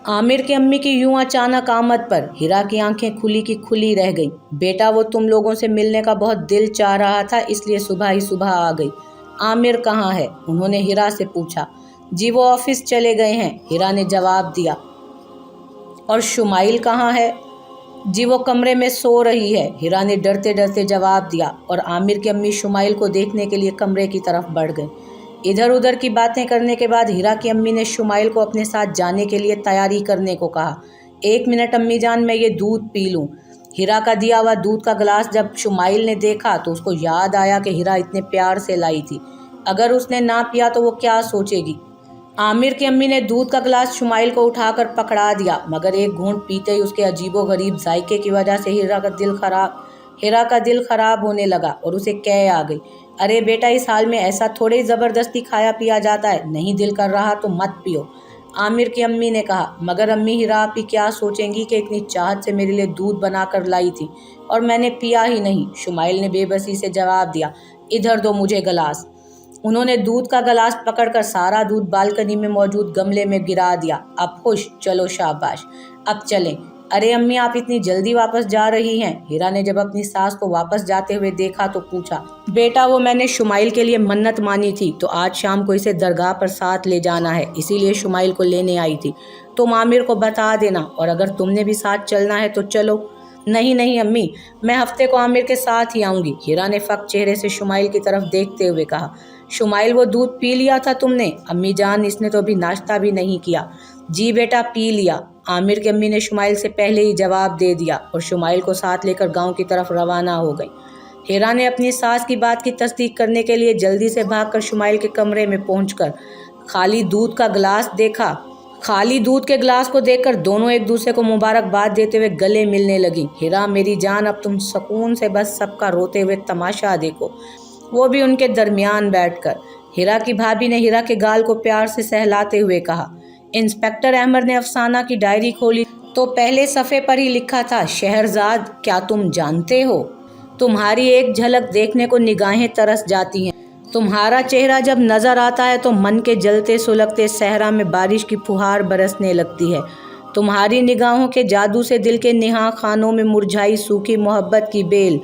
आमिर की अम्मी की यूं अचानक आमद पर हिरा की आंखें खुली की खुली रह गईं। बेटा, वो तुम लोगों से मिलने का बहुत दिल चाह रहा था, इसलिए सुबह ही सुबह आ गई। आमिर कहाँ है? उन्होंने हिरा से पूछा। जी वो ऑफिस चले गए हैं, हिरा ने जवाब दिया। और शुमाइल कहाँ है? जी वो कमरे में सो रही है, हिरा ने डरते डरते जवाब दिया। और आमिर की अम्मी शुमाइल को देखने के लिए कमरे की तरफ बढ़ गई। इधर उधर की बातें करने के बाद हिरा की अम्मी ने शुमाइल को अपने साथ जाने के लिए तैयारी करने को कहा। 1 मिनट अम्मी जान, मैं ये दूध पी लूँ। हिरा का दिया हुआ दूध का गिलास जब शुमाइल ने देखा तो उसको याद आया कि हिरा इतने प्यार से लाई थी। अगर उसने ना पिया तो वो क्या सोचेगी। आमिर की अम्मी ने दूध का गिलास शुमाइल को उठाकर पकड़ा दिया, मगर एक घूंट पीते ही उसके अजीबोगरीब जायके की वजह से हिरा का दिल खराब होने लगा और उसे कै आ गई। अरे बेटा, इस हाल में ऐसा थोड़े ज़बरदस्ती खाया पिया जाता है, नहीं दिल कर रहा तो मत पियो, आमिर की अम्मी ने कहा। मगर अम्मी, हिरा आपी क्या सोचेंगी कि इतनी चाहत से मेरे लिए दूध बनाकर लाई थी और मैंने पिया ही नहीं, शुमाइल ने बेबसी से जवाब दिया। इधर दो मुझे गिलास। उन्होंने दूध का गिलास पकड़कर सारा दूध बालकनी में मौजूद गमले में गिरा दिया। अब खुश? चलो शाबाश, अब चलें। अरे अम्मी, आप इतनी जल्दी वापस जा रही हैं? हिरा ने जब अपनी सास को वापस जाते हुए देखा तो पूछा। बेटा, वो मैंने शुमाइल के लिए मन्नत मानी थी तो आज शाम को इसे दरगाह पर साथ ले जाना है, इसीलिए शुमाइल को लेने आई थी। तुम आमिर को बता देना, और अगर तुमने भी साथ चलना है तो चलो। नहीं नहीं अम्मी, मैं हफ्ते को आमिर के साथ ही आऊँगी, हिरा ने फक चेहरे से शुमाइल की तरफ देखते हुए कहा। शुमाइल, वो दूध पी लिया था तुमने? अम्मी जान, इसने तो अभी नाश्ता भी नहीं किया। जी बेटा, पी लिया, आमिर की अम्मी ने शुमाइल से पहले ही जवाब दे दिया और शुमाइल को साथ लेकर गांव की तरफ रवाना हो गई। हिरा ने अपनी सास की बात की तस्दीक करने के लिए जल्दी से भागकर शुमाइल के कमरे में पहुंचकर खाली दूध के गिलास को देखकर दोनों एक दूसरे को मुबारकबाद देते हुए गले मिलने लगी। हिरा मेरी जान, अब तुम सुकून से बस सबका रोते हुए तमाशा देखो, वो भी उनके दरमियान बैठकर। हिरा की भाभी ने हिरा के गाल को प्यार से सहलाते हुए कहा। इंस्पेक्टर अहमद ने अफसाना की डायरी खोली तो पहले सफ़े पर ही लिखा था, शहरजाद, क्या तुम जानते हो, तुम्हारी एक झलक देखने को निगाहें तरस जाती हैं। तुम्हारा चेहरा जब नज़र आता है तो मन के जलते सुलगते सहरा में बारिश की फुहार बरसने लगती है। तुम्हारी निगाहों के जादू से दिल के निहा खानों में मुरझाई सूखी मोहब्बत की बेल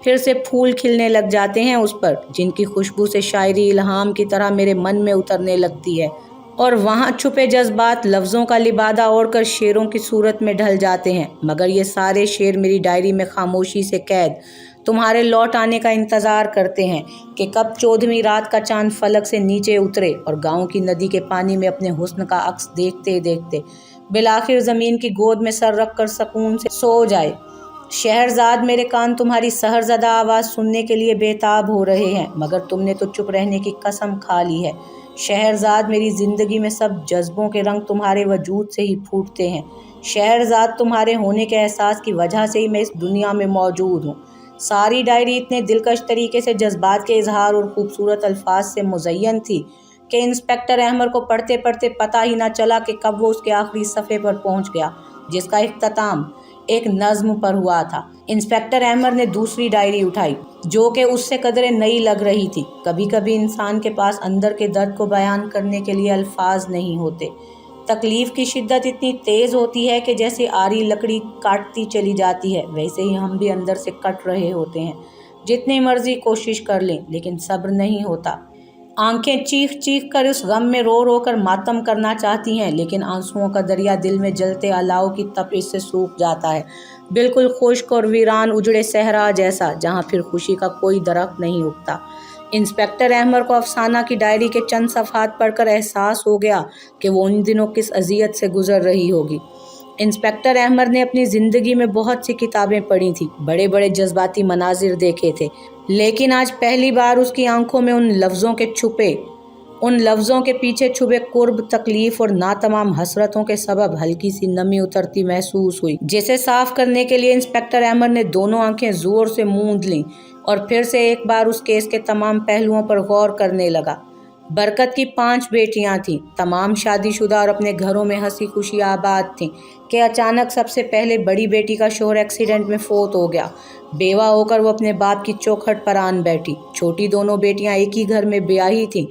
फिर से फूल खिलने लग जाते हैं उस पर, जिनकी खुशबू से शायरी इल्हाम की तरह मेरे मन में उतरने लगती है और वहाँ छुपे जज्बात लफ्ज़ों का लिबादा ओढ़कर शेरों की सूरत में ढल जाते हैं। मगर ये सारे शेर मेरी डायरी में खामोशी से कैद तुम्हारे लौट आने का इंतज़ार करते हैं कि कब 14वीं रात का चांद फलक से नीचे उतरे और गाँव की नदी के पानी में अपने हुस्न का अक्स देखते देखते बिलाखिर ज़मीन की गोद में सर रख कर सुकून से सो जाए। शहरजाद, मेरे कान तुम्हारी सहरज़दा आवाज़ सुनने के लिए बेताब हो रहे हैं, मगर तुमने तो चुप रहने की कसम खा ली है। शहरजाद, मेरी ज़िंदगी में सब जज्बों के रंग तुम्हारे वजूद से ही फूटते हैं। शहरजाद, तुम्हारे होने के एहसास की वजह से ही मैं इस दुनिया में मौजूद हूँ। सारी डायरी इतने दिलकश तरीके से जज्बात के इजहार और खूबसूरत अल्फाज से मुज़य्यन थी कि इंस्पेक्टर अहमद को पढ़ते पढ़ते पता ही ना चला कि कब वो उसके आखिरी सफ़े पर पहुँच गया, जिसका इख्तिताम एक नज़्म पर हुआ था। इंस्पेक्टर अहमद ने दूसरी डायरी उठाई, जो कि उससे कदरे नई लग रही थी। कभी कभी इंसान के पास अंदर के दर्द को बयान करने के लिए अल्फाज नहीं होते। तकलीफ़ की शिद्दत इतनी तेज़ होती है कि जैसे आरी लकड़ी काटती चली जाती है, वैसे ही हम भी अंदर से कट रहे होते हैं। जितनी मर्जी कोशिश कर लें, लेकिन सब्र नहीं होता। आंखें चीख चीख कर उस गम में रो रो कर मातम करना चाहती हैं, लेकिन आंसुओं का दरिया दिल में जलते अलाव की तपिश से सूख जाता है, बिल्कुल खुश्क और वीरान उजड़े सहरा जैसा, जहाँ फिर खुशी का कोई दरख्त नहीं उगता। इंस्पेक्टर अहमद को अफसाना की डायरी के चंद सफ़हात पढ़कर एहसास हो गया कि वो उन दिनों किस अजियत से गुजर रही होगी। इंस्पेक्टर अहमद ने अपनी ज़िंदगी में बहुत सी किताबें पढ़ी थी, बड़े बड़े जज्बाती मनाजिर देखे थे, लेकिन आज पहली बार उसकी आंखों में उन लफ्ज़ों के पीछे छुपे कुर्ब, तकलीफ़ और नातमाम हसरतों के सबब हल्की सी नमी उतरती महसूस हुई, जिसे साफ करने के लिए इंस्पेक्टर अहमद ने दोनों आंखें ज़ोर से मूंद लीं और फिर से एक बार उस केस के तमाम पहलुओं पर गौर करने लगा। बरकत की 5 बेटियां थीं, तमाम शादीशुदा और अपने घरों में हंसी खुशी आबाद थीं कि अचानक सबसे पहले बड़ी बेटी का शौहर एक्सीडेंट में फोत हो गया। बेवा होकर वो अपने बाप की चौखट पर आन बैठी। छोटी दोनों बेटियां एक ही घर में ब्याही थीं,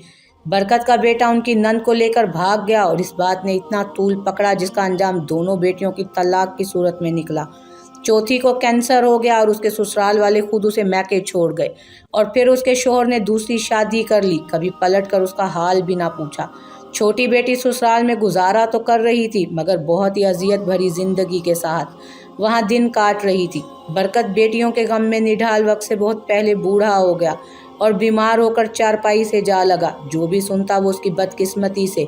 बरकत का बेटा उनकी नंद को लेकर भाग गया और इस बात ने इतना तूल पकड़ा जिसका अंजाम दोनों बेटियों की तलाक की सूरत में निकला। चौथी को कैंसर हो गया और उसके ससुराल वाले खुद उसे मैके छोड़ गए और फिर उसके शोहर ने दूसरी शादी कर ली, कभी पलट कर उसका हाल भी ना पूछा। छोटी बेटी ससुराल में गुजारा तो कर रही थी मगर बहुत ही अजियत भरी जिंदगी के साथ वहाँ दिन काट रही थी। बरकत बेटियों के गम में निढाल वक्त से बहुत पहले बूढ़ा हो गया और बीमार होकर चारपाई से जा लगा। जो भी सुनता वो उसकी बदकिस्मती से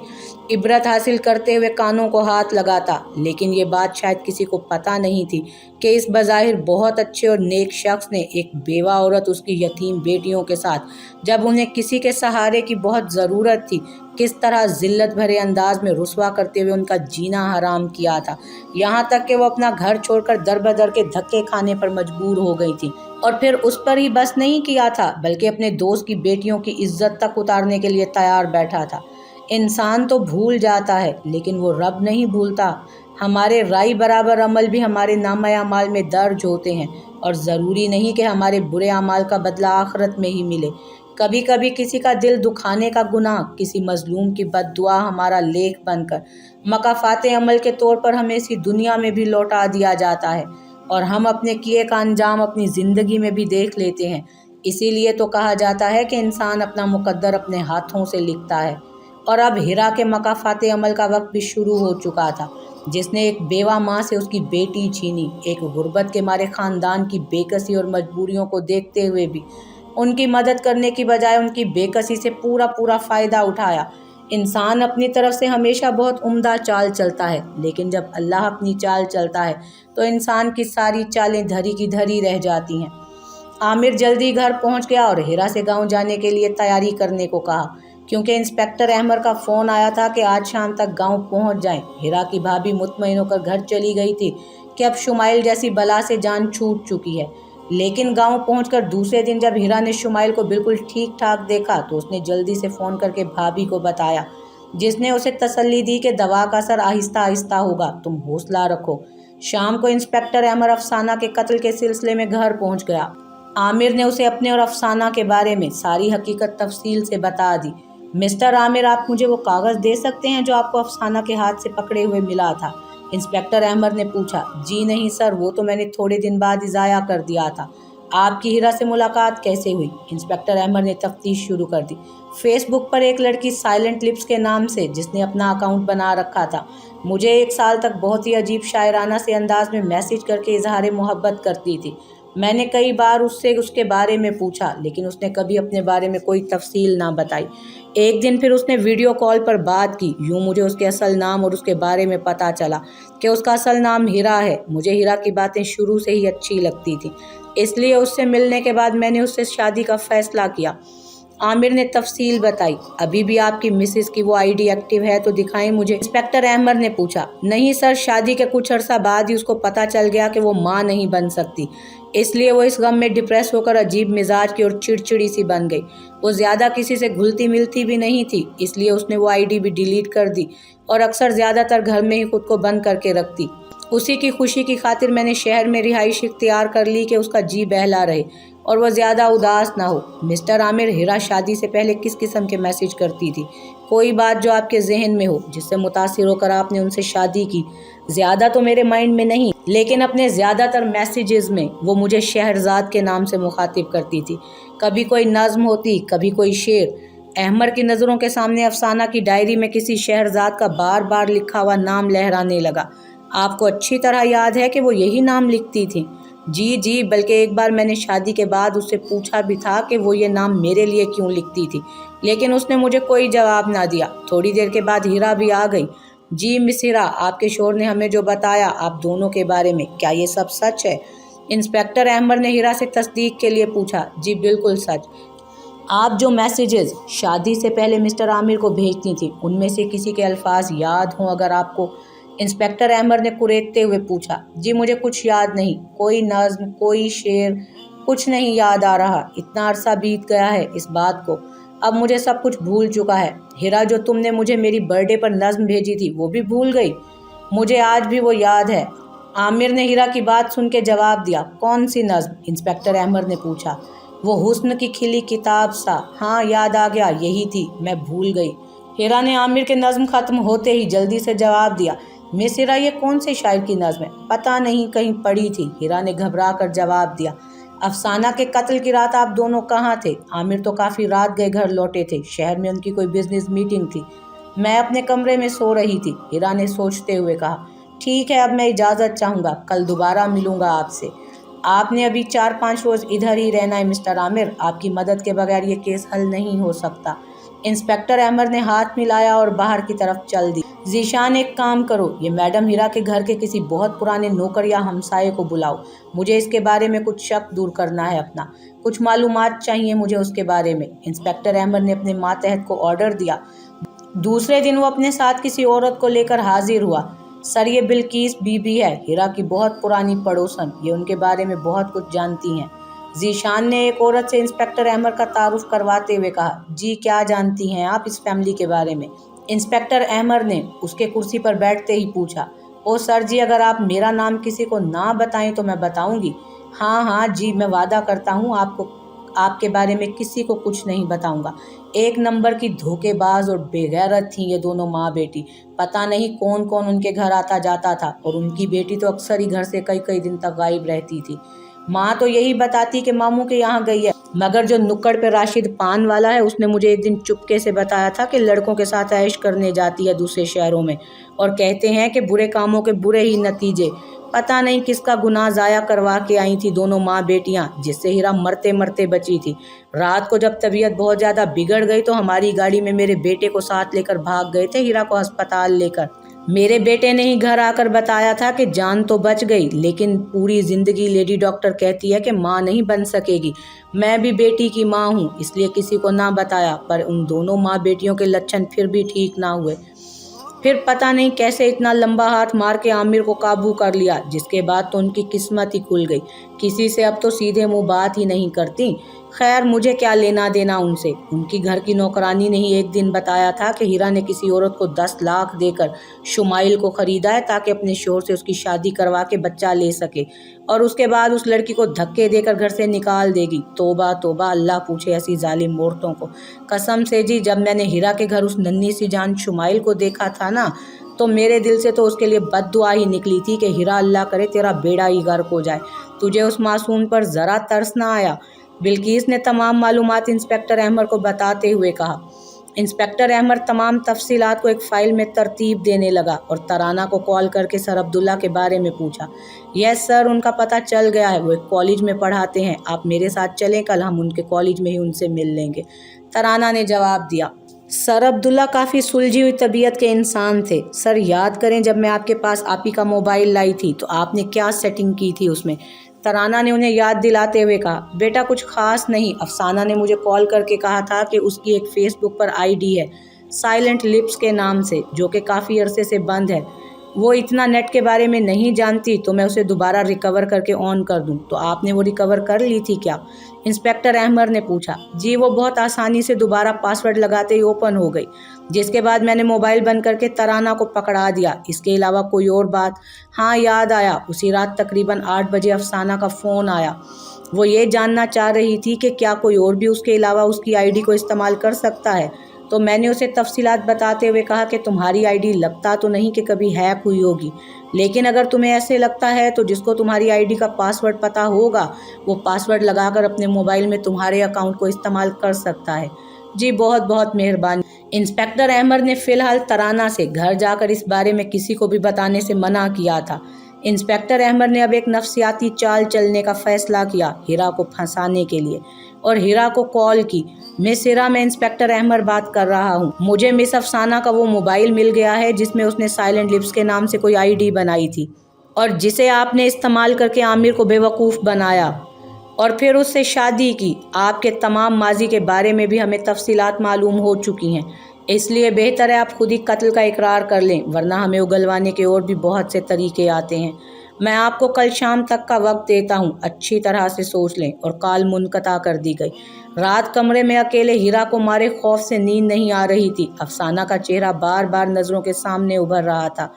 इबरत हासिल करते हुए कानों को हाथ लगाता, लेकिन ये बात शायद किसी को पता नहीं थी कि इस बज़ाहिर बहुत अच्छे और नेक शख्स ने एक बेवा औरत उसकी यतीम बेटियों के साथ जब उन्हें किसी के सहारे की बहुत ज़रूरत थी किस तरह जिल्लत भरे अंदाज में रुसवा करते हुए उनका जीना हराम किया था। यहाँ तक कि वो अपना घर छोड़कर दर बदर के धक्के खाने पर मजबूर हो गई थी और फिर उस पर ही बस नहीं किया था बल्कि अपने दोस्त की बेटियों की इज्जत तक उतारने के लिए तैयार बैठा था। इंसान तो भूल जाता है लेकिन वो रब नहीं भूलता। हमारे राई बराबर अमल भी हमारे नामा अमाल में दर्ज होते हैं और ज़रूरी नहीं कि हमारे बुरे अमाल का बदला आखिरत में ही मिले। कभी कभी किसी का दिल दुखाने का गुनाह, किसी मजलूम की बद्दुआ हमारा लेख बनकर मकाफाते अमल के तौर पर हमें इसी दुनिया में भी लौटा दिया जाता है और हम अपने किए का अंजाम अपनी ज़िंदगी में भी देख लेते हैं। इसीलिए तो कहा जाता है कि इंसान अपना मुकद्दर अपने हाथों से लिखता है। और अब हिरा के मकाफाते अमल का वक्त भी शुरू हो चुका था, जिसने एक बेवा माँ से उसकी बेटी छीनी। एक गुर्बत के मारे ख़ानदान की बेकसी और मजबूरियों को देखते हुए भी उनकी मदद करने की बजाय उनकी बेकसी से पूरा पूरा फ़ायदा उठाया। इंसान अपनी तरफ से हमेशा बहुत उम्दा चाल चलता है, लेकिन जब अल्लाह अपनी चाल चलता है तो इंसान की सारी चालें धरी की धरी रह जाती हैं। आमिर जल्दी घर पहुंच गया और हिरा से गांव जाने के लिए तैयारी करने को कहा, क्योंकि इंस्पेक्टर अहमद का फ़ोन आया था कि आज शाम तक गांव पहुंच जाएं। हिरा की भाभी मुतमईन होकर घर चली गई थी कि अब शुमाइल जैसी बला से जान छूट चुकी है। लेकिन गांव पहुंचकर दूसरे दिन जब हिरा ने शुमाइल को बिल्कुल ठीक ठाक देखा तो उसने जल्दी से फ़ोन करके भाभी को बताया, जिसने उसे तसल्ली दी कि दवा का असर आहिस्ता आहिस्ता होगा, तुम हौसला रखो। शाम को इंस्पेक्टर अहमद अफसाना के कत्ल के सिलसिले में घर पहुंच गया। आमिर ने उसे अपने और अफसाना के बारे में सारी हकीकत तफसील से बता दी। मिस्टर आमिर, आप मुझे वो कागज़ दे सकते हैं जो आपको अफसाना के हाथ से पकड़े हुए मिला था? इंस्पेक्टर अहमद ने पूछा। जी नहीं सर, वो तो मैंने थोड़े दिन बाद ही ज़ाया कर दिया था। आपकी हिरा से मुलाकात कैसे हुई? इंस्पेक्टर अहमद ने तफ्तीश शुरू कर दी। फेसबुक पर एक लड़की साइलेंट लिप्स के नाम से, जिसने अपना अकाउंट बना रखा था, मुझे 1 साल तक बहुत ही अजीब शायराना से अंदाज में मैसेज करके इजहार मोहब्बत करती थी। मैंने कई बार उससे उसके बारे में पूछा, लेकिन उसने कभी अपने बारे में कोई तफसील ना बताई। एक दिन फिर उसने वीडियो कॉल पर बात की। यूँ मुझे उसके असल नाम और उसके बारे में पता चला कि उसका असल नाम हिरा है। मुझे हिरा की बातें शुरू से ही अच्छी लगती थी, इसलिए उससे मिलने के बाद मैंने उससे शादी का फ़ैसला किया। आमिर ने तफसील बताई। अभी भी आपकी मिसेस की वो आईडी एक्टिव है तो दिखाएं मुझे, इंस्पेक्टर अहमद ने पूछा। नहीं सर, शादी के कुछ अर्सा बाद ही उसको पता चल गया कि वो माँ नहीं बन सकती, इसलिए वो इस गम में डिप्रेस होकर अजीब मिजाज की और चिड़चिड़ी सी बन गई। वो ज़्यादा किसी से घुलती मिलती भी नहीं थी, इसलिए उसने वो आईडी भी डिलीट कर दी और अक्सर ज़्यादातर घर में ही खुद को बंद करके रखती। उसी की खुशी की खातिर मैंने शहर में रिहाइश इख्तियार कर ली कि उसका जी बहला रहे और वह ज़्यादा उदास ना हो। मिस्टर आमिर, हिरा शादी से पहले किस किस्म के मैसेज करती थी? कोई बात जो आपके जहन में हो, जिससे मुतासिर होकर आपने उनसे शादी की? ज़्यादा तो मेरे माइंड में नहीं, लेकिन अपने ज़्यादातर मैसेजेस में वो मुझे शहरज़ाद के नाम से मुखातिब करती थी। कभी कोई नज़्म होती, कभी कोई शेर। अहमद की नज़रों के सामने अफसाना की डायरी में किसी शहरज़ाद का बार बार लिखा हुआ नाम लहराने लगा। आपको अच्छी तरह याद है कि वो यही नाम लिखती थी? जी, बल्कि एक बार मैंने शादी के बाद उससे पूछा भी था कि वो ये नाम मेरे लिए क्यों लिखती थी, लेकिन उसने मुझे कोई जवाब ना दिया। थोड़ी देर के बाद हिरा भी आ गई। जी मिस हिरा, आपके शोहर ने हमें जो बताया आप दोनों के बारे में, क्या ये सब सच है? इंस्पेक्टर अहमद ने हिरा से तस्दीक के लिए पूछा। जी बिल्कुल सच। आप जो मैसेजेस शादी से पहले मिस्टर आमिर को भेजती थी, उनमें से किसी के अल्फाज याद हों अगर आपको? इंस्पेक्टर अहमद ने कुरेदते हुए पूछा। जी मुझे कुछ याद नहीं, कोई नज़्म, कोई शेर, कुछ नहीं याद आ रहा। इतना अरसा बीत गया है इस बात को, अब मुझे सब कुछ भूल चुका है। हिरा, जो तुमने मुझे मेरी बर्थडे पर नज़्म भेजी थी वो भी भूल गई? मुझे आज भी वो याद है। आमिर ने हिरा की बात सुन के जवाब दिया। कौन सी नज़्म? इंस्पेक्टर अहमद ने पूछा। वो हुस्न की खिली किताब सा, हाँ याद आ गया, यही थी, मैं भूल गई। हीरा ने आमिर के नज़्म ख़त्म होते ही जल्दी से जवाब दिया, मिस हीरा ये कौन से शायर की नज़्म है? पता नहीं, कहीं पढ़ी थी। हीरा ने घबरा कर जवाब दिया, अफसाना के कत्ल की रात आप दोनों कहाँ थे? आमिर तो काफ़ी रात गए घर लौटे थे, शहर में उनकी कोई बिजनेस मीटिंग थी। मैं अपने कमरे में सो रही थी, हीरा ने सोचते हुए कहा। ठीक है, अब मैं इजाज़त चाहूँगा, कल दोबारा मिलूँगा आपसे। आपने अभी 4-5 रोज़ इधर ही रहना है मिस्टर आमिर, आपकी मदद के बगैर ये केस हल नहीं हो सकता। इंस्पेक्टर अहमद ने हाथ मिलाया और बाहर की तरफ चल दी। जीशान एक काम करो, ये मैडम हीरा के घर के किसी बहुत पुराने नौकर या हमसाये को बुलाओ, मुझे इसके बारे में कुछ शक दूर करना है अपना, कुछ मालूमात चाहिए मुझे उसके बारे में। इंस्पेक्टर अहमद ने अपने मातहत को ऑर्डर दिया। दूसरे दिन वो अपने साथ किसी औरत को लेकर हाजिर हुआ। सर ये बिल्किस बीबी है, हीरा की बहुत पुरानी पड़ोसन, ये उनके बारे में बहुत कुछ जानती हैं। जीशान ने एक औरत से इंस्पेक्टर अहमद का तारुफ करवाते हुए कहा, जी क्या जानती हैं आप इस फैमिली के बारे में? इंस्पेक्टर अहमद ने उसके कुर्सी पर बैठते ही पूछा। ओ सर जी, अगर आप मेरा नाम किसी को ना बताएं तो मैं बताऊंगी। हाँ हाँ जी, मैं वादा करता हूँ आपको आपके बारे में किसी को कुछ नहीं बताऊंगा। एक नंबर की धोखेबाज और बेगैरत थी ये दोनों माँ बेटी। पता नहीं कौन कौन उनके घर आता जाता था और उनकी बेटी तो अक्सर ही घर से कई कई दिन तक गायब रहती थी। माँ तो यही बताती कि मामू के यहाँ गई है, मगर जो नुक्कड़ पे राशिद पान वाला है उसने मुझे एक दिन चुपके से बताया था कि लड़कों के साथ ऐश करने जाती है दूसरे शहरों में, और कहते हैं कि बुरे कामों के बुरे ही नतीजे। पता नहीं किसका गुनाह ज़ाया करवा के आई थी दोनों माँ बेटियाँ, जिससे हीरा मरते मरते बची थी। रात को जब तबीयत बहुत ज़्यादा बिगड़ गई तो हमारी गाड़ी में मेरे बेटे को साथ लेकर भाग गए थे हीरा को अस्पताल लेकर। मेरे बेटे ने ही घर आकर बताया था कि जान तो बच गई, लेकिन पूरी ज़िंदगी लेडी डॉक्टर कहती है कि माँ नहीं बन सकेगी। मैं भी बेटी की माँ हूँ, इसलिए किसी को ना बताया, पर उन दोनों माँ बेटियों के लक्षण फिर भी ठीक ना हुए। फिर पता नहीं कैसे इतना लंबा हाथ मार के आमिर को काबू कर लिया, जिसके बाद तो उनकी किस्मत ही खुल गई। किसी से अब तो सीधे मुंह बात ही नहीं करती। खैर, मुझे क्या लेना देना उनसे। उनकी घर की नौकरानी ने ही एक दिन बताया था कि हीरा ने किसी औरत को 10 लाख देकर शुमाइल को खरीदा है ताकि अपने शोहर से उसकी शादी करवा के बच्चा ले सके, और उसके बाद उस लड़की को धक्के देकर घर से निकाल देगी। तोबा तोबा, अल्लाह पूछे ऐसी जालिम औरतों को। कसम से जी, जब मैंने हीरा के घर उस नन्ही सी जान शुमाइल को देखा था ना, तो मेरे दिल से तो उसके लिए बद्दुआ ही निकली थी कि हीरा, अल्लाह करे तेरा बेड़ा ही गर्क हो जाए। तुझे उस मासूम पर ज़रा तरस ना आया? बिल्किस ने तमाम मालूमात इंस्पेक्टर अहमद को बताते हुए कहा। इंस्पेक्टर अहमद तमाम तफसीलात को एक फ़ाइल में तरतीब देने लगा और तराना को कॉल करके सर अब्दुल्ला के बारे में पूछा। यस सर, उनका पता चल गया है, वो एक कॉलेज में पढ़ाते हैं, आप मेरे साथ चलें, कल हम उनके कॉलेज में ही उनसे मिल लेंगे। तराना ने जवाब दिया। सर अब्दुल्ला काफ़ी सुलझी हुई तबीयत के इंसान थे। सर याद करें, जब मैं आपके पास आप ही का मोबाइल लाई थी तो आपने क्या सेटिंग की थी उसमें? तराना ने उन्हें याद दिलाते हुए कहा, बेटा कुछ खास नहीं, अफसाना ने मुझे कॉल करके कहा था कि उसकी एक फेसबुक पर आईडी है साइलेंट लिप्स के नाम से, जो कि काफ़ी अरसे से बंद है। वो इतना नेट के बारे में नहीं जानती, तो मैं उसे दोबारा रिकवर करके ऑन कर दूं। तो आपने वो रिकवर कर ली थी क्या? इंस्पेक्टर अहमद ने पूछा। जी, वो बहुत आसानी से दोबारा पासवर्ड लगाते ही ओपन हो गई, जिसके बाद मैंने मोबाइल बंद करके तराना को पकड़ा दिया। इसके अलावा कोई और बात? हाँ याद आया, उसी रात तकरीबन 8 बजे अफसाना का फ़ोन आया। वो ये जानना चाह रही थी कि क्या कोई और भी उसके अलावा उसकी आईडी को इस्तेमाल कर सकता है। तो मैंने उसे तफसीलात बताते हुए कहा कि तुम्हारी आईडी लगता तो नहीं कि कभी हैक हुई होगी, लेकिन अगर तुम्हें ऐसे लगता है तो जिसको तुम्हारी आईडी का पासवर्ड पता होगा वो पासवर्ड लगाकर अपने मोबाइल में तुम्हारे अकाउंट को इस्तेमाल कर सकता है। जी बहुत बहुत मेहरबानी। इंस्पेक्टर अहमद ने फ़िलहाल तराना से घर जाकर इस बारे में किसी को भी बताने से मना किया था। इंस्पेक्टर अहमद ने अब एक नफसियाती चाल चलने का फ़ैसला किया हीरा को फंसाने के लिए, और हीरा को कॉल की। मिस हीरा, मैं इंस्पेक्टर अहमद बात कर रहा हूँ। मुझे मिस अफसाना का वो मोबाइल मिल गया है जिसमें उसने साइलेंट लिप्स के नाम से कोई आईडी बनाई थी, और जिसे आपने इस्तेमाल करके आमिर को बेवकूफ़ बनाया और फिर उससे शादी की। आपके तमाम माजी के बारे में भी हमें तफसीलात मालूम हो चुकी हैं, इसलिए बेहतर है आप खुद ही कत्ल का इकरार कर लें, वरना हमें उगलवाने के और भी बहुत से तरीके आते हैं। मैं आपको कल शाम तक का वक्त देता हूँ, अच्छी तरह से सोच लें। और कॉल मुनक़ता कर दी गई। रात कमरे में अकेले हीरा को मारे खौफ से नींद नहीं आ रही थी। अफसाना का चेहरा बार बार नज़रों के सामने उभर रहा था।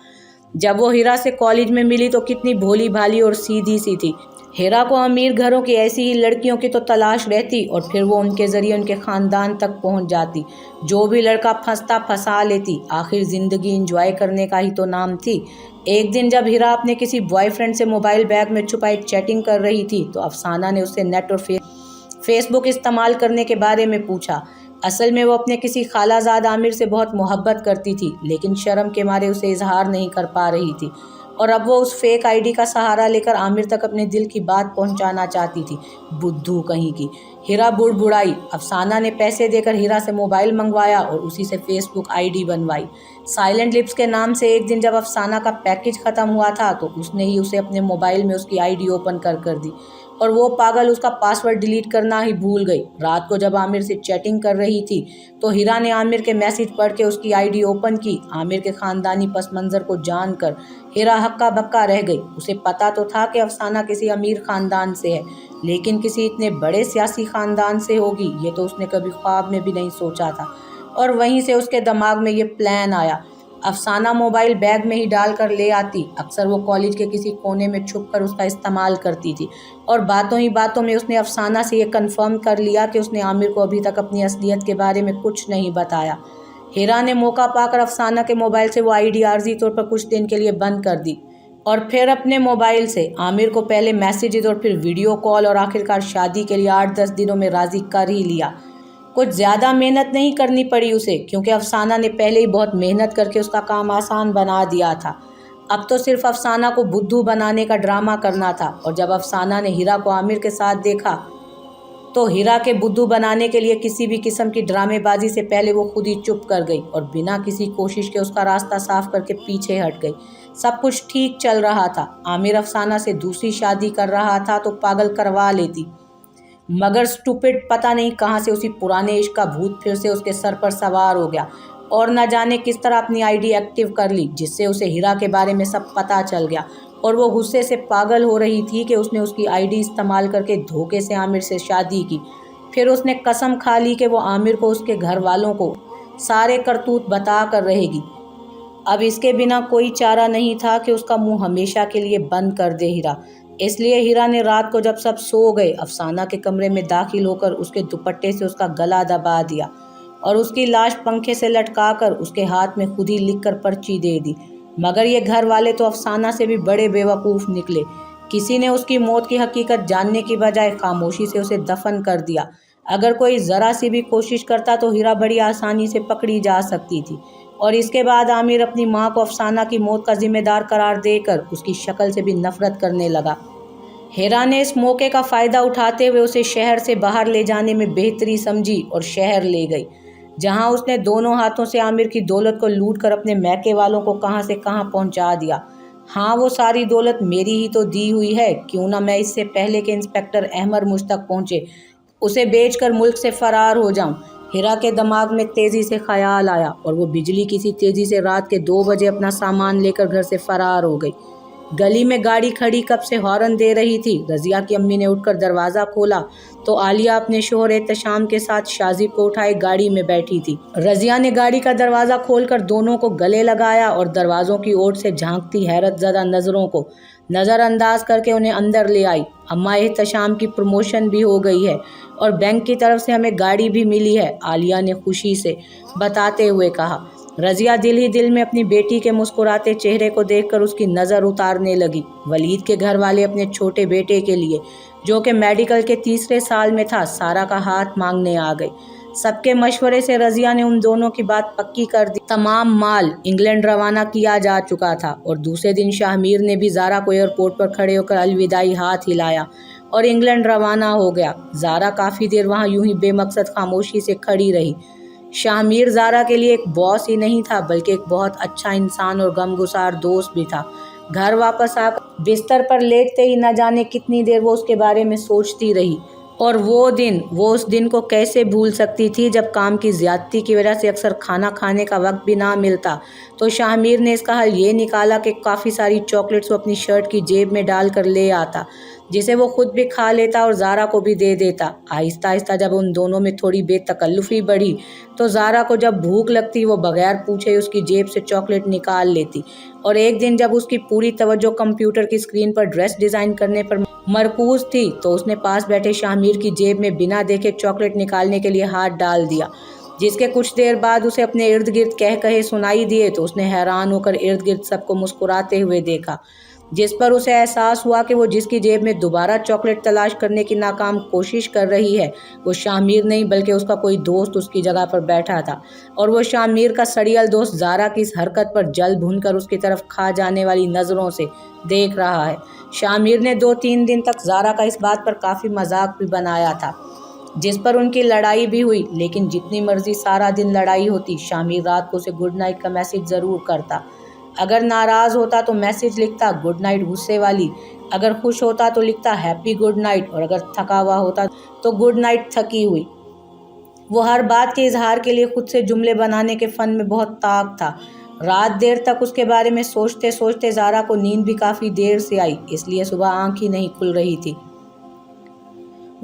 जब वो हीरा से कॉलेज में मिली तो कितनी भोली भाली और सीधी सी थी। ہیرا کو امیر گھروں کی ایسی ہی لڑکیوں کی تو تلاش رہتی اور پھر وہ ان کے ذریعے ان کے خاندان تک پہنچ جاتی۔ جو بھی لڑکا پھنستا پھنسا لیتی، آخر زندگی انجوائے کرنے کا ہی تو نام تھی۔ ایک دن جب ہیرا اپنے کسی بوائے فرینڈ سے موبائل بیگ میں چھپائے چیٹنگ کر رہی تھی تو افسانہ نے اس سے نیٹ اور فیس بک استعمال کرنے کے بارے میں پوچھا۔ اصل میں وہ اپنے کسی خالہ زاد عامر سے بہت محبت کرتی تھی، لیکن شرم کے مارے اسے اظہار نہیں کر پا رہی تھی، اور اب وہ اس فیک آئی ڈی کا سہارا لے کر عامر تک اپنے دل کی بات پہنچانا چاہتی تھی۔ بدھو کہیں کی! ہیرا بڑبڑائی۔ افسانہ نے پیسے دے کر ہیرا سے موبائل منگوایا اور اسی سے فیس بک آئی ڈی بنوائی۔ سائلنٹ لپس کے نام سے ایک دن جب افسانہ کا پیکج ختم ہوا تھا تو اس نے ہی اسے اپنے موبائل میں اس کی آئی ڈی اوپن کر دی، اور وہ پاگل اس کا پاسورڈ ڈیلیٹ کرنا ہی بھول گئی۔ رات کو جب عامر سے چیٹنگ کر رہی تھی تو ہیرا نے عامر کے میسج پڑھ کے اس کی آئی ڈی اوپن کی۔ عامر کے خاندانی پس منظر کو جان کر ہیرا ہکا بکا رہ گئی۔ اسے پتا تو تھا کہ افسانہ کسی امیر خاندان سے ہے، لیکن کسی اتنے بڑے سیاسی خاندان سے ہوگی یہ تو اس نے کبھی خواب میں بھی نہیں سوچا تھا، اور وہیں سے اس کے دماغ میں یہ پلان آیا۔ افسانہ موبائل بیگ میں ہی ڈال کر لے آتی۔ اکثر وہ کالج کے کسی کونے میں چھپ کر اس کا استعمال کرتی تھی، اور باتوں ہی باتوں میں اس نے افسانہ سے یہ کنفرم کر لیا کہ اس نے عامر کو ابھی تک اپنی اصلیت کے بارے میں کچھ نہیں بتایا۔ ہیرا نے موقع پا کر افسانہ کے موبائل سے وہ آئی ڈی عارضی طور پر کچھ دن کے لیے بند کر دی، اور پھر اپنے موبائل سے عامر کو پہلے میسیجز اور پھر ویڈیو کال، اور آخرکار شادی کے لیے 8-10 دنوں میں راضی کر ہی لیا۔ کچھ زیادہ محنت نہیں کرنی پڑی اسے، کیونکہ افسانہ نے پہلے ہی بہت محنت کر کے اس کا کام آسان بنا دیا تھا۔ اب تو صرف افسانہ کو بدھو بنانے کا ڈرامہ کرنا تھا، اور جب افسانہ نے ہیرا کو عامر کے ساتھ دیکھا تو ہیرا کے بدھو بنانے کے لیے کسی بھی قسم کی ڈرامے بازی سے پہلے وہ خود ہی چپ کر گئی اور بنا کسی کوشش کے اس کا راستہ صاف کر کے پیچھے ہٹ گئی۔ سب کچھ ٹھیک چل رہا تھا۔ عامر افسانہ سے دوسری شادی کر رہا تھا تو پاگل کروا لیتی، مگر سٹوپڈ پتہ نہیں کہاں سے اسی پرانے عشق کا بھوت پھر سے اس کے سر پر سوار ہو گیا، اور نہ جانے کس طرح اپنی آئی ڈی ایکٹیو کر لی، جس سے اسے ہیرا کے بارے میں سب پتہ چل گیا، اور وہ غصے سے پاگل ہو رہی تھی کہ اس نے اس کی آئی ڈی استعمال کر کے دھوکے سے عامر سے شادی کی۔ پھر اس نے قسم کھا لی کہ وہ عامر کو اس کے گھر والوں کو سارے کرتوت بتا کر رہے گی۔ اب اس کے بنا کوئی چارہ نہیں تھا کہ اس کا منہ ہمیشہ کے لیے بند کر دے ہیرا۔ اس لیے ہیرا نے رات کو جب سب سو گئے افسانہ کے کمرے میں داخل ہو کر اس کے دوپٹے سے اس کا گلا دبا دیا، اور اس کی لاش پنکھے سے لٹکا کر اس کے ہاتھ میں خود ہی لکھ کر پرچی دے دی۔ مگر یہ گھر والے تو افسانہ سے بھی بڑے بیوقوف نکلے۔ کسی نے اس کی موت کی حقیقت جاننے کی بجائے خاموشی سے اسے دفن کر دیا۔ اگر کوئی ذرا سی بھی کوشش کرتا تو ہیرا بڑی آسانی سے پکڑی جا سکتی تھی، اور اس کے بعد عامر اپنی ماں کو افسانہ کی موت کا ذمہ دار قرار دے کر اس کی شکل سے بھی نفرت کرنے لگا۔ ہیرا نے اس موقع کا فائدہ اٹھاتے ہوئے اسے شہر سے باہر لے جانے میں بہتری سمجھی اور شہر لے گئی، جہاں اس نے دونوں ہاتھوں سے عامر کی دولت کو لوٹ کر اپنے میکے والوں کو کہاں سے کہاں پہنچا دیا۔ ہاں، وہ ساری دولت میری ہی تو دی ہوئی ہے، کیوں نہ میں اس سے پہلے کہ انسپکٹر احمر مجھ تک پہنچے اسے بیچ کر ملک سے فرار ہو جاؤں۔ ہیرا کے دماغ میں تیزی سے خیال آیا، اور وہ بجلی کی سی تیزی سے رات کے 2 بجے اپنا سامان لے کر گھر سے فرار ہو گئی۔ گلی میں گاڑی کھڑی کب سے ہارن دے رہی تھی۔ رضیہ کی امی نے اٹھ کر دروازہ کھولا تو عالیہ اپنے شوہر احتشام کے ساتھ شازیب کو اٹھائے گاڑی میں بیٹھی تھی۔ رضیہ نے گاڑی کا دروازہ کھول کر دونوں کو گلے لگایا اور دروازوں کی اوٹ سے جھانکتی حیرت زدہ نظروں کو نظر انداز کر کے انہیں اندر لے آئی۔ اماں احتشام کی پروموشن بھی ہو گئی ہے اور بینک کی طرف سے ہمیں گاڑی بھی ملی ہے، عالیہ نے خوشی سے بتاتے ہوئے کہا۔ رضیہ دل ہی دل میں اپنی بیٹی کے مسکراتے چہرے کو دیکھ کر اس کی نظر اتارنے لگی۔ ولید کے گھر والے اپنے چھوٹے بیٹے کے لیے، جو کہ میڈیکل کے 3رے سال میں تھا، سارا کا ہاتھ مانگنے آ گئے۔ سب کے مشورے سے رضیہ نے ان دونوں کی بات پکی کر دی۔ تمام مال انگلینڈ روانہ کیا جا چکا تھا، اور دوسرے دن شاہ میر نے بھی زارا کو ایئرپورٹ پر کھڑے ہو کر الوداعی ہاتھ ہلایا اور انگلینڈ روانہ ہو گیا۔ زارا کافی دیر وہاں یوں ہی بے مقصد خاموشی سے کھڑی رہی۔ شاہ میر زارا کے لیے ایک باس ہی نہیں تھا، بلکہ ایک بہت اچھا انسان اور غمگسار دوست بھی تھا۔ گھر واپس آ کر بستر پر لیٹتے ہی نہ جانے کتنی دیر وہ اس کے بارے میں سوچتی رہی، اور وہ اس دن کو کیسے بھول سکتی تھی جب کام کی زیادتی کی وجہ سے اکثر کھانا کھانے کا وقت بھی نہ ملتا تو شاہ میر نے اس کا حل یہ نکالا کہ کافی ساری چاکلیٹس وہ اپنی شرٹ کی جیب میں ڈال کر لے آتا، جسے وہ خود بھی کھا لیتا اور زارا کو بھی دے دیتا۔ آہستہ آہستہ جب ان دونوں میں تھوڑی بے تکلفی بڑھی تو زارا کو جب بھوک لگتی وہ بغیر پوچھے اس کی جیب سے چاکلیٹ نکال لیتی، اور ایک دن جب اس کی پوری توجہ کمپیوٹر کی اسکرین پر ڈریس ڈیزائن کرنے پر मरकूज थी तो उसने पास बैठे शामिर की जेब में बिना देखे चॉकलेट निकालने के लिए हाथ डाल दिया, जिसके कुछ देर बाद उसे अपने इर्द गिर्द कह कहे सुनाई दिए तो उसने हैरान होकर इर्द गिर्द सबको मुस्कुराते हुए देखा, जिस पर उसे एहसास हुआ कि वो जिसकी जेब में दोबारा चॉकलेट तलाश करने की नाकाम कोशिश कर रही है वो शामिर नहीं बल्कि उसका कोई दोस्त उसकी जगह पर बैठा था, और वो शामिर का सड़ियल दोस्त ज़ारा की इस हरकत पर जल भुनकर उसकी तरफ खा जाने वाली नज़रों से देख रहा है। शामिर ने 2-3 दिन तक ज़ारा का इस बात पर काफ़ी मजाक भी बनाया था, जिस पर उनकी लड़ाई भी हुई, लेकिन जितनी मर्जी सारा दिन लड़ाई होती शामिर रात को उसे गुड नाइट का मैसेज ज़रूर करता। अगर नाराज़ होता तो मैसेज लिखता गुड नाइट गुस्से वाली, अगर खुश होता तो लिखता हैप्पी गुड नाइट, और अगर थका हुआ होता तो गुड नाइट थकी हुई। वो हर बात के इजहार के लिए खुद से जुमले बनाने के फ़न में बहुत ताक था। रात देर तक उसके बारे में सोचते सोचते ज़ारा को नींद भी काफ़ी देर से आई, इसलिए सुबह आँख ही नहीं खुल रही थी।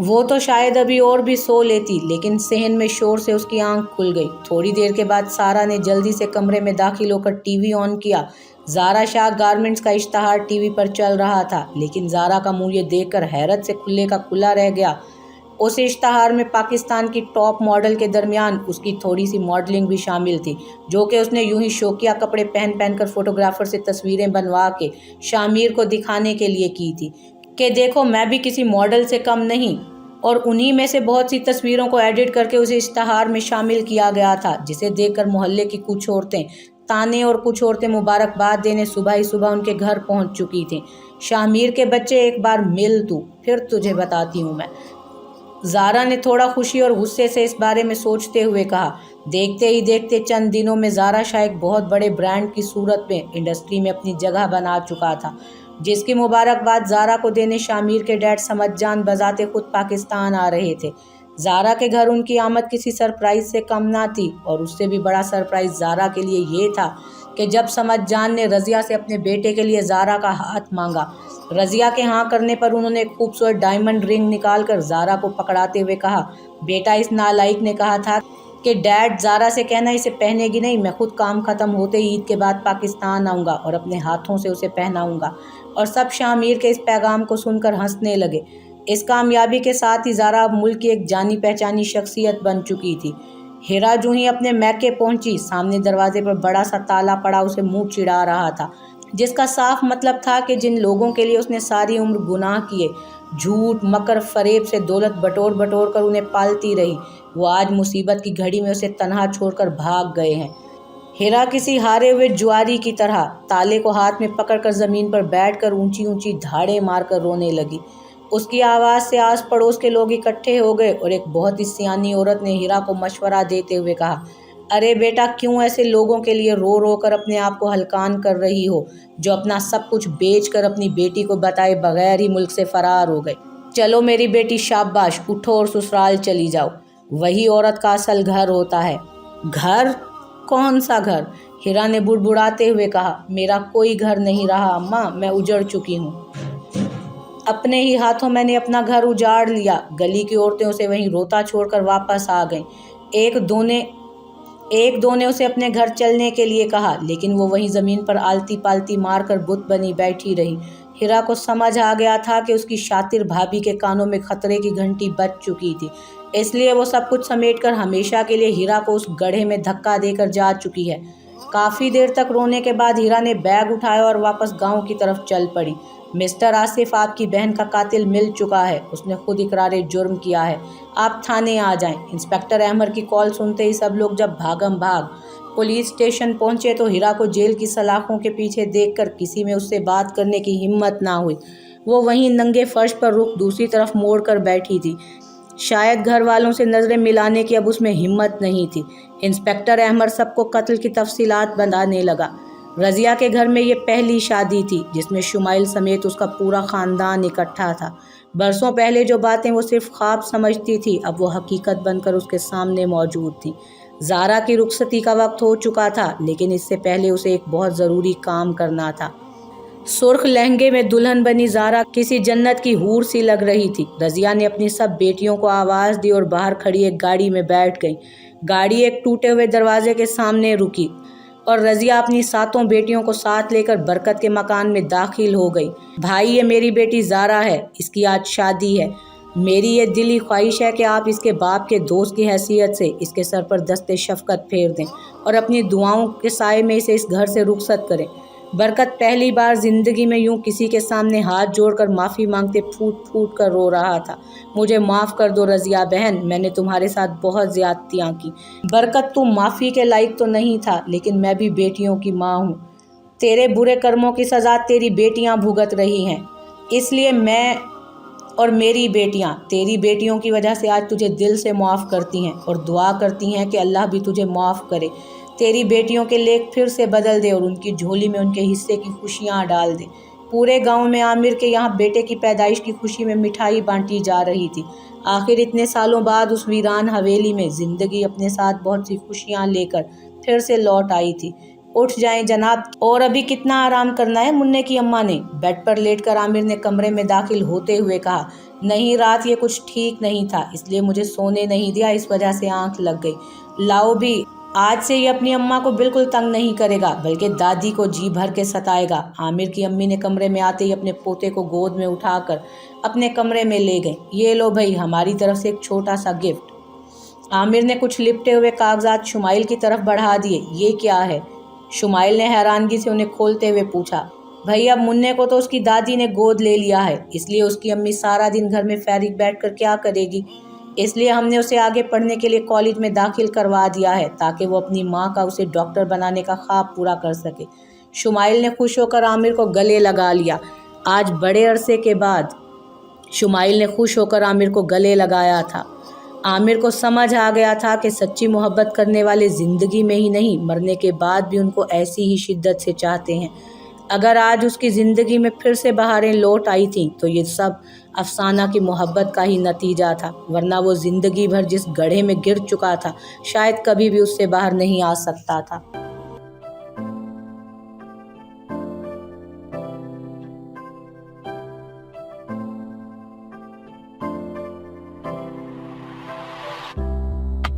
वो तो शायद अभी और भी सो लेती, लेकिन सहन में शोर से उसकी आंख खुल गई। थोड़ी देर के बाद सारा ने जल्दी से कमरे में दाखिल होकर टीवी ऑन किया। ज़ारा शाह गारमेंट्स का इश्तहार टीवी पर चल रहा था, लेकिन ज़ारा का मुंह ये देखकर हैरत से खुले का खुला रह गया। उस इश्तहार में पाकिस्तान की टॉप मॉडल के दरमियान उसकी थोड़ी सी मॉडलिंग भी शामिल थी, जो कि उसने यूं ही शौकिया कपड़े पहन कर फोटोग्राफर से तस्वीरें बनवा के शामिर को दिखाने के लिए की थी कि देखो मैं भी किसी मॉडल से कम नहीं, और उन्हीं में से बहुत सी तस्वीरों को एडिट करके उसे इश्तहार में शामिल किया गया था, जिसे देखकर मोहल्ले की कुछ औरतें ताने और कुछ औरतें मुबारकबाद देने सुबह ही सुबह उनके घर पहुंच चुकी थीं। शामिर के बच्चे एक बार मिल तू, फिर तुझे बताती हूँ मैं, ज़ारा ने थोड़ा खुशी और गुस्से से इस बारे में सोचते हुए कहा। देखते ही देखते चंद दिनों में ज़ारा शाह एक बहुत बड़े ब्रांड की सूरत में इंडस्ट्री में अपनी जगह बना चुका था, जिसकी मुबारकबाद ज़ारा को देने शामिर के डैड समझजान बजाते खुद पाकिस्तान आ रहे थे। ज़ारा के घर उनकी आमद किसी सरप्राइज़ से कम ना थी, और उससे भी बड़ा सरप्राइज़ ज़ारा के लिए ये था कि जब समझजान ने रज़िया से अपने बेटे के लिए ज़ारा का हाथ मांगा, रज़िया के हाँ करने पर उन्होंने एक खूबसूरत डायमंड रिंग निकालकर ज़ारा को पकड़ाते हुए कहा, बेटा इस नालायक ने कहा था कि डैड ज़ारा से कहना इसे पहनेगी नहीं, मैं खुद काम ख़त्म होते ही ईद के बाद पाकिस्तान आऊँगा और अपने हाथों से उसे पहनाऊँगा। और सब शामिर के इस पैगाम को सुनकर हंसने लगे। इस कामयाबी के साथ ही ज़ारा अब मुल्क की एक जानी पहचानी शख्सियत बन चुकी थी। हिरा जो ही अपने मैके पहुंची, सामने दरवाजे पर बड़ा सा ताला पड़ा उसे मुंह चिढ़ा रहा था, जिसका साफ मतलब था कि जिन लोगों के लिए उसने सारी उम्र गुनाह किए, झूठ मकर फरेब से दौलत बटोर बटोर कर उन्हें पालती रही, वो आज मुसीबत की घड़ी में उसे तन्हा छोड़कर भाग गए हैं। हिरा किसी हारे हुए जुआरी की तरह ताले को हाथ में पकड़कर ज़मीन पर बैठकर ऊंची ऊंची धाड़े मारकर रोने लगी। उसकी आवाज़ से आस पड़ोस के लोग इकट्ठे हो गए और एक बहुत ही सियानी औरत ने हिरा को मशवरा देते हुए कहा, अरे बेटा क्यों ऐसे लोगों के लिए रो रो कर अपने आप को हलकान कर रही हो, जो अपना सब कुछ बेच कर अपनी बेटी को बताए बगैर ही मुल्क से फरार हो गए। चलो मेरी बेटी शाबाश, उठो और ससुराल चली जाओ, वही औरत का असल घर होता है। घर? कौन सा घर? हिरा ने बुड़बुड़ाते हुए कहा, मेरा कोई घर नहीं रहा अम्मा, मैं उजड़ चुकी हूँ। अपने ही हाथों मैंने अपना घर उजाड़ लिया। गली की औरतें उसे वहीं रोता छोड़कर वापस आ गईं। एक दो ने उसे अपने घर चलने के लिए कहा, लेकिन वो वहीं ज़मीन पर आलती पालती मारकर बुत बनी बैठी रही। हिरा को समझ आ गया था कि उसकी शातिर भाभी के कानों में खतरे की घंटी बज चुकी थी, इसलिए वो सब कुछ समेटकर हमेशा के लिए हिरा को उस गड्ढे में धक्का देकर जा चुकी है। काफ़ी देर तक रोने के बाद हिरा ने बैग उठाया और वापस गांव की तरफ चल पड़ी। मिस्टर आसिफ आपकी बहन का कातिल मिल चुका है, उसने खुद इकरार जुर्म किया है, आप थाने आ जाएं। इंस्पेक्टर अहमद की कॉल सुनते ही सब लोग जब भागम भाग पुलिस स्टेशन पहुंचे तो हिरा को जेल की सलाखों के पीछे देखकर किसी में उससे बात करने की हिम्मत ना हुई। वो वहीं नंगे फर्श पर रुख दूसरी तरफ मोड़ कर बैठी थी। शायद घर वालों से नज़रें मिलाने की अब उसमें हिम्मत नहीं थी। इंस्पेक्टर अहमद सबको कत्ल की तफसीलात बताने लगा। रज़िया के घर में ये पहली शादी थी जिसमें शुमाइल समेत उसका पूरा ख़ानदान इकट्ठा था। बरसों पहले जो बातें वो सिर्फ ख्वाब समझती थी, अब वो हकीकत बनकर उसके सामने मौजूद थी। ज़ारा की रुखसती का वक्त हो चुका था, लेकिन इससे पहले उसे एक बहुत ज़रूरी काम करना था। सुर्ख लहंगे में दुल्हन बनी ज़ारा किसी जन्नत की हूर सी लग रही थी। रज़िया ने अपनी सब बेटियों को आवाज़ दी और बाहर खड़ी एक गाड़ी में बैठ गई। गाड़ी एक टूटे हुए दरवाजे के सामने रुकी। और रज़िया अपनी 7 बेटियों को साथ लेकर बरकत के मकान में दाखिल हो गई। भाई, ये मेरी बेटी ज़ारा है, इसकी आज शादी है। मेरी ये दिली ख्वाहिश है कि आप इसके बाप के दोस्त की हैसियत से इसके सर पर दस्ते शफ़क़त फेर दें और अपनी दुआओं के साए में इसे इस घर से रुखसत करें। बरकत पहली बार ज़िंदगी में यूं किसी के सामने हाथ जोड़कर माफ़ी मांगते फूट फूट कर रो रहा था। मुझे माफ़ कर दो रज़िया बहन, मैंने तुम्हारे साथ बहुत ज़्यादतियाँ की। बरकत, तू माफ़ी के लायक तो नहीं था, लेकिन मैं भी बेटियों की माँ हूँ। तेरे बुरे कर्मों की सज़ा तेरी बेटियाँ भुगत रही हैं, इसलिए मैं और मेरी बेटियां तेरी बेटियों की वजह से आज तुझे दिल से माफ़ करती हैं और दुआ करती हैं कि अल्लाह भी तुझे माफ़ करे, तेरी बेटियों के लेख फिर से बदल दे और उनकी झोली में उनके हिस्से की खुशियां डाल दे। पूरे गांव में आमिर के यहाँ बेटे की पैदाइश की खुशी में मिठाई बांटी जा रही थी। आखिर इतने सालों बाद उस वीरान हवेली में ज़िंदगी अपने साथ बहुत सी खुशियाँ लेकर फिर से लौट आई थी। उठ जाएं जनाब, और अभी कितना आराम करना है, मुन्ने की अम्मा ने बेड पर लेटकर आमिर ने कमरे में दाखिल होते हुए कहा। नहीं, रात ये कुछ ठीक नहीं था, इसलिए मुझे सोने नहीं दिया, इस वजह से आंख लग गई। लाओ भी, आज से ये अपनी अम्मा को बिल्कुल तंग नहीं करेगा, बल्कि दादी को जी भर के सताएगा। आमिर की अम्मी ने कमरे में आते ही अपने पोते को गोद में उठाकर अपने कमरे में ले गई। ये लो भाई, हमारी तरफ से एक छोटा सा गिफ्ट। आमिर ने कुछ लिपटे हुए कागजात शुमाइल की तरफ बढ़ा दिए। ये क्या है? शुमाइल ने हैरानगी से उन्हें खोलते हुए पूछा। भाई, अब मुन्ने को तो उसकी दादी ने गोद ले लिया है, इसलिए उसकी अम्मी सारा दिन घर में फैरिग बैठकर क्या करेगी, इसलिए हमने उसे आगे पढ़ने के लिए कॉलेज में दाखिल करवा दिया है, ताकि वो अपनी माँ का उसे डॉक्टर बनाने का ख्वाब पूरा कर सके। शुमाइल ने खुश होकर आमिर को गले लगा लिया। आज बड़े अरसे के बाद शुमाइल ने खुश होकर आमिर को गले लगाया था। आमिर को समझ आ गया था कि सच्ची मोहब्बत करने वाले ज़िंदगी में ही नहीं, मरने के बाद भी उनको ऐसी ही शिद्दत से चाहते हैं। अगर आज उसकी ज़िंदगी में फिर से बहारें लौट आई थीं तो ये सब अफसाना की मोहब्बत का ही नतीजा था, वरना वो ज़िंदगी भर जिस गड्ढे में गिर चुका था शायद कभी भी उससे बाहर नहीं आ सकता था।